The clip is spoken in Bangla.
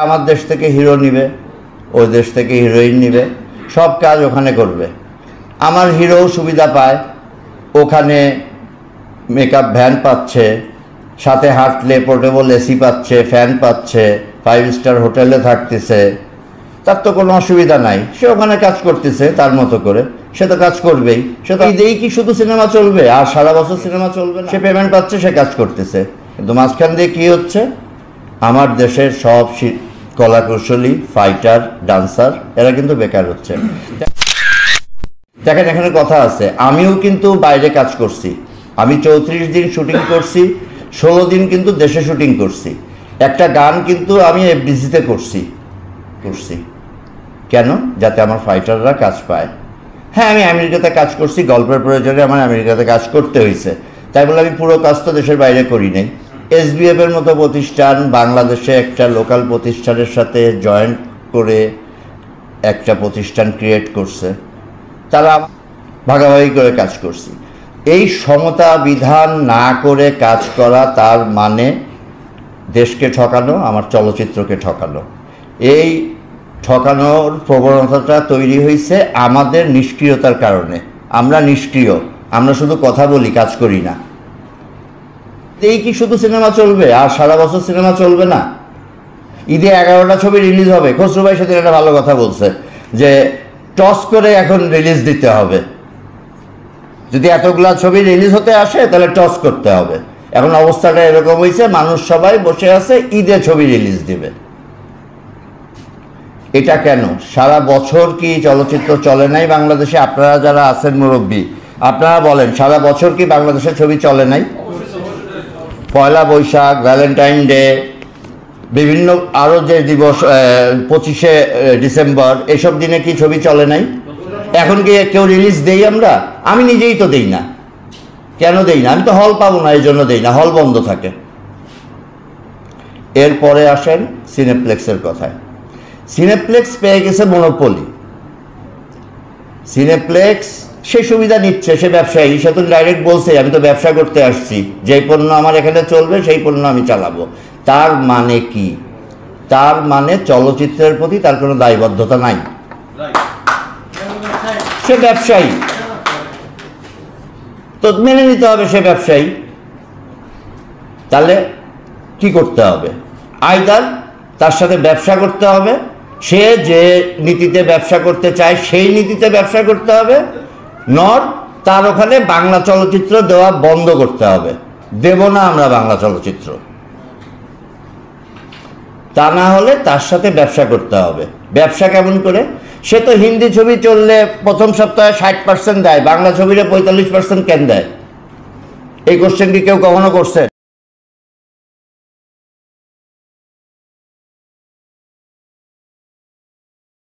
আমার দেশ থেকে হিরো নিবে, ওই দেশ থেকে হিরোইন নিবে, সব কাজ ওখানে করবে। আমার হিরো সুবিধা পায়, ওখানে মেকআপ ভ্যান পাচ্ছে, সাথে হাঁটলে পোর্টেবল এসি পাচ্ছে, ফ্যান পাচ্ছে, 5 স্টার হোটেলে থাকতেছে, তার তো কোনো অসুবিধা নাই। সে ওখানে কাজ করতেছে তার মতো করে, সে তো কাজ করবেই। সে তো ঈদেই কি শুধু সিনেমা চলবে আর সারা বছর সিনেমা চলবে না? সে পেমেন্ট পাচ্ছে, সে কাজ করতেছে, কিন্তু মাঝখান দিয়ে কী হচ্ছে? আমার দেশের সব কলাকুশলী, ফাইটার, ডান্সার এরা কিন্তু বেকার হচ্ছে। দেখেন, এখানে কথা আছে, আমিও কিন্তু বাইরে কাজ করছি। আমি 34 দিন শুটিং করছি, 16 দিন কিন্তু দেশে শুটিং করছি। একটা গান কিন্তু আমি এফডিসিতে করছি। কেন? যাতে আমার ফাইটাররা কাজ পায়। হ্যাঁ, আমি আমেরিকাতে কাজ করছি, গল্পের প্রয়োজনে আমার আমেরিকাতে কাজ করতে হয়েছে, তাই বলে আমি পুরো কাজ তো দেশের বাইরে করি নাই। SBF এর মতো প্রতিষ্ঠান বাংলাদেশে একটা লোকাল প্রতিষ্ঠানের সাথে জয়েন্ট করে একটা প্রতিষ্ঠান ক্রিয়েট করছে, তারা ভাগাভাগি করে কাজ করছি। এই সমতা বিধান না করে কাজ করা, তার মানে দেশকে ঠকানো, আমার চলচ্চিত্রকে ঠকানো। এই ঠকানোর প্রবণতাটা তৈরি হয়েছে আমাদের নিষ্ক্রিয়তার কারণে। আমরা নিষ্ক্রিয়, আমরা শুধু কথা বলি, কাজ করি না। এই কি শুধু সিনেমা চলবে আর সারা বছর সিনেমা চলবে না? ঈদে 11টা ছবি রিলিজ হবে। খসরু ভাই সেদিন একটা ভালো কথা বলছে যে টস করে এখন রিলিজ দিতে হবে। যদি এতগুলা ছবি রিলিজ হতে আসে তাহলে টস করতে হবে। এখন অবস্থাটা এরকম হয়েছে, মানুষ সবাই বসে আছে ঈদে ছবি রিলিজ দিবে। এটা কেন? সারা বছর কি চলচ্চিত্র চলে নাই বাংলাদেশে? আপনারা যারা আছেন মুরব্বী, আপনারা বলেন, সারা বছর কি বাংলাদেশে ছবি চলে নাই? পয়লা বৈশাখ, ভ্যালেন্টাইন ডে, বিভিন্ন আরও যে দিবস, 25শে ডিসেম্বর, এসব দিনে কি ছবি চলে নাই? এখন কি কেউ রিলিজ দেই আমরা? আমি নিজেই তো দেই না। কেন দেই না? আমি তো হল পাবো না, এই জন্য দেই না, হল বন্ধ থাকে। এরপরে আসেন সিনেপ্লেক্সের কথায়। সিনেপ্লেক্স পেয়ে গেছে মনোপলি। সিনেপ্লেক্স সে সুবিধা নিচ্ছে, সে ব্যবসায়ী, সে তো ডাইরেক্ট বলছে আমি তো ব্যবসা করতে আসছি, যেই পণ্য আমার এখানে চলবে সেই পণ্য আমি চালাবো। তার মানে কি? তার মানে চলচ্চিত্রের প্রতি তার কোনো দায়বদ্ধতা নাই। সে ব্যবসায়ী, তো মেনে নিতে হবে সে ব্যবসায়ী। তাহলে কি করতে হবে? আইদার তার সাথে ব্যবসা করতে হবে, সে যে নীতিতে ব্যবসা করতে চায় সেই নীতিতে ব্যবসা করতে হবে, নর তার ওখানে বাংলা চলচ্চিত্র দেওয়া বন্ধ করতে হবে। দেব না আমরা বাংলা চলচ্চিত্র। তা না হলে তার সাথে ব্যবসা করতে হবে। ব্যবসা কেমন করে? সে তো হিন্দি ছবি চললে প্রথম সপ্তাহে 60% দেয়, বাংলা ছবিরে 45% কেন দেয়? এই কোশ্চেন কি কেউ কখনো করছে?